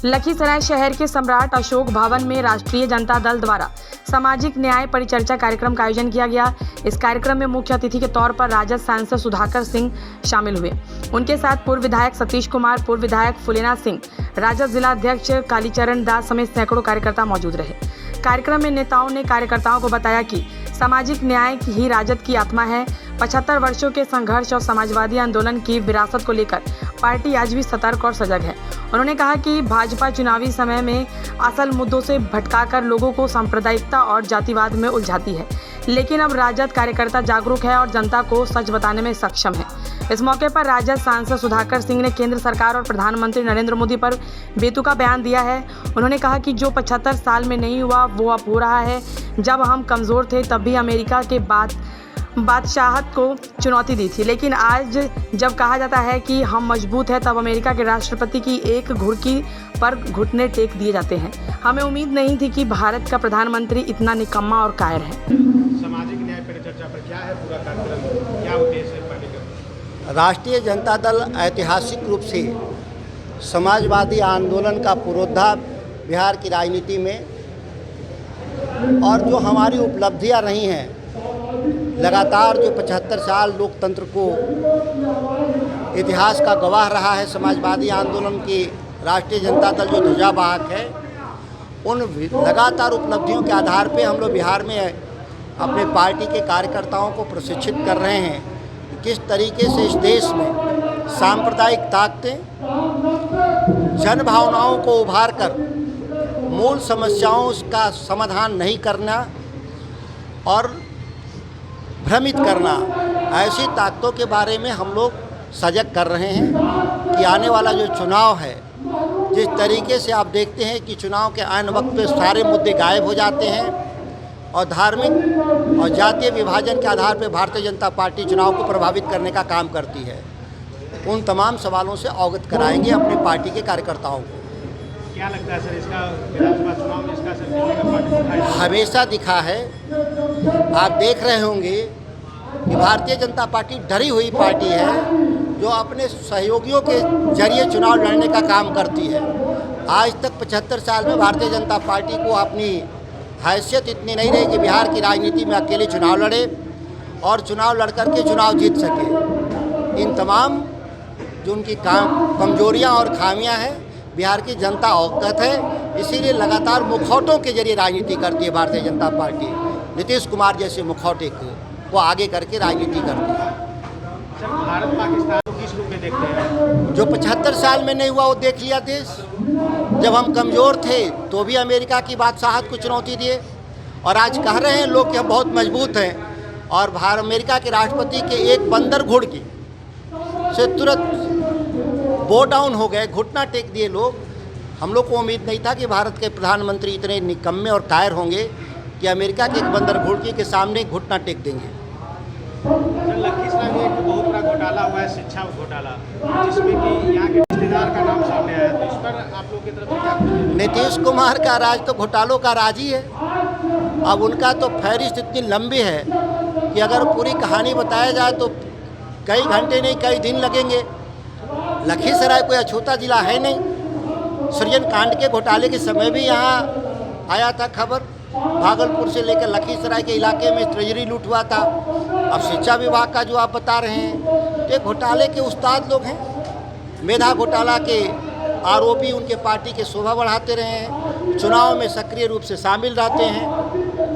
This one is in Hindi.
लखीसराय शहर के सम्राट अशोक भवन में राष्ट्रीय जनता दल द्वारा सामाजिक न्याय परिचर्चा कार्यक्रम का आयोजन किया गया। इस कार्यक्रम में मुख्य अतिथि के तौर पर राजद सांसद सुधाकर सिंह शामिल हुए। उनके साथ पूर्व विधायक सतीश कुमार, पूर्व विधायक फुलेना सिंह, राजद जिला अध्यक्ष कालीचरण दास समेत सैकड़ों कार्यकर्ता मौजूद रहे। कार्यक्रम में नेताओं ने कार्यकर्ताओं को बताया कि सामाजिक न्याय ही राजद की आत्मा है। 75 वर्षों के संघर्ष और समाजवादी आंदोलन की विरासत को लेकर पार्टी आज भी सतर्क और सजग है। उन्होंने कहा कि भाजपा चुनावी समय में असल मुद्दों से भटकाकर लोगों को सांप्रदायिकता और जातिवाद में उलझाती है, लेकिन अब राजद कार्यकर्ता जागरूक है और जनता को सच बताने में सक्षम है। इस मौके पर राजद सांसद सुधाकर सिंह ने केंद्र सरकार और प्रधानमंत्री नरेंद्र मोदी पर बेतुका बयान दिया है। उन्होंने कहा कि जो 75 साल में नहीं हुआ वो अब हो रहा है। जब हम कमज़ोर थे तब भी अमेरिका के बादशाहत को चुनौती दी थी, लेकिन आज जब कहा जाता है कि हम मजबूत हैं तब अमेरिका के राष्ट्रपति की एक घुड़की पर घुटने टेक दिए जाते हैं। हमें उम्मीद नहीं थी कि भारत का प्रधानमंत्री इतना निकम्मा और कायर है। सामाजिक न्याय परिचर्चा पर क्या है पूरा कार्यक्रम, क्या उद्देश्य है पार्टी का? राष्ट्रीय जनता दल ऐतिहासिक रूप से समाजवादी आंदोलन का पुरोधा बिहार की राजनीति में, और जो हमारी उपलब्धियां रही हैं लगातार, जो 75 साल लोकतंत्र को इतिहास का गवाह रहा है, समाजवादी आंदोलन की राष्ट्रीय जनता दल जो ध्वजावाहक है, उन लगातार उपलब्धियों के आधार पे हम लोग बिहार में अपने पार्टी के कार्यकर्ताओं को प्रशिक्षित कर रहे हैं। किस तरीके से इस देश में सांप्रदायिक ताकतें जन भावनाओं को उभार कर मूल समस्याओं का समाधान नहीं करना और भ्रमित करना, ऐसी ताकतों के बारे में हम लोग सजग कर रहे हैं कि आने वाला जो चुनाव है, जिस तरीके से आप देखते हैं कि चुनाव के आन वक्त पे सारे मुद्दे गायब हो जाते हैं और धार्मिक और जातीय विभाजन के आधार पर भारतीय जनता पार्टी चुनाव को प्रभावित करने का काम करती है, उन तमाम सवालों से अवगत कराएंगे अपनी पार्टी के कार्यकर्ताओं को। क्या लगता है सर, इसका विधानसभा चुनाव में इसका असर हमेशा दिखा है। आप देख रहे होंगे कि भारतीय जनता पार्टी डरी हुई पार्टी है जो अपने सहयोगियों के जरिए चुनाव लड़ने का काम करती है। आज तक 75 साल में भारतीय जनता पार्टी को अपनी हैसियत इतनी नहीं रही कि बिहार की राजनीति में अकेले चुनाव लड़े और चुनाव लड़ करके चुनाव जीत सके। इन तमाम जो उनकी कमजोरियां और खामियां हैं, बिहार की जनता अवगत है। इसीलिए लगातार मुखौटों के जरिए राजनीति करती है भारतीय जनता पार्टी। नीतीश कुमार जैसे मुखौटे को वो आगे करके राजनीति करती है। सर, भारत पाकिस्तान को किस रूप में देखते हैं? जो 75 साल में नहीं हुआ वो देख लिया देश। जब हम कमज़ोर थे तो भी अमेरिका की बादशाहत को चुनौती दिए, और आज कह रहे हैं लोग कि हम बहुत मजबूत हैं, और अमेरिका के राष्ट्रपति के एक बंदर घुड़की से तुरंत बो डाउन हो गए, घुटना टेक दिए लोग। हम लोग को उम्मीद नहीं था कि भारत के प्रधानमंत्री इतने निकम्मे और कायर होंगे कि अमेरिका के एक बंदर घुड़की के सामने घुटना टेक देंगे। लखीसराय में एक बहुत बड़ा घोटाला हुआ है, शिक्षा घोटाला, जिसमें कि यहाँ के रिश्तेदार का नाम सामने आया, तो इस पर आप लोग की तरफ से क्या? नीतीश कुमार का राज तो घोटालों का राज ही है। अब उनका तो फहरिस्त इतनी लंबी है कि अगर पूरी कहानी बताया जाए तो कई घंटे नहीं कई दिन लगेंगे। लखीसराय कोई अछूता जिला है नहीं। सृजन कांड के घोटाले के समय भी यहाँ आया था खबर, भागलपुर से लेकर लखीसराय के इलाके में ट्रेजरी लूट हुआ था। अब शिक्षा विभाग का जो आप बता रहे हैं, ये घोटाले के उस्ताद लोग हैं। मेधा घोटाला के आरोपी उनके पार्टी के शोभा बढ़ाते रहे हैं, चुनाव में सक्रिय रूप से शामिल रहते हैं।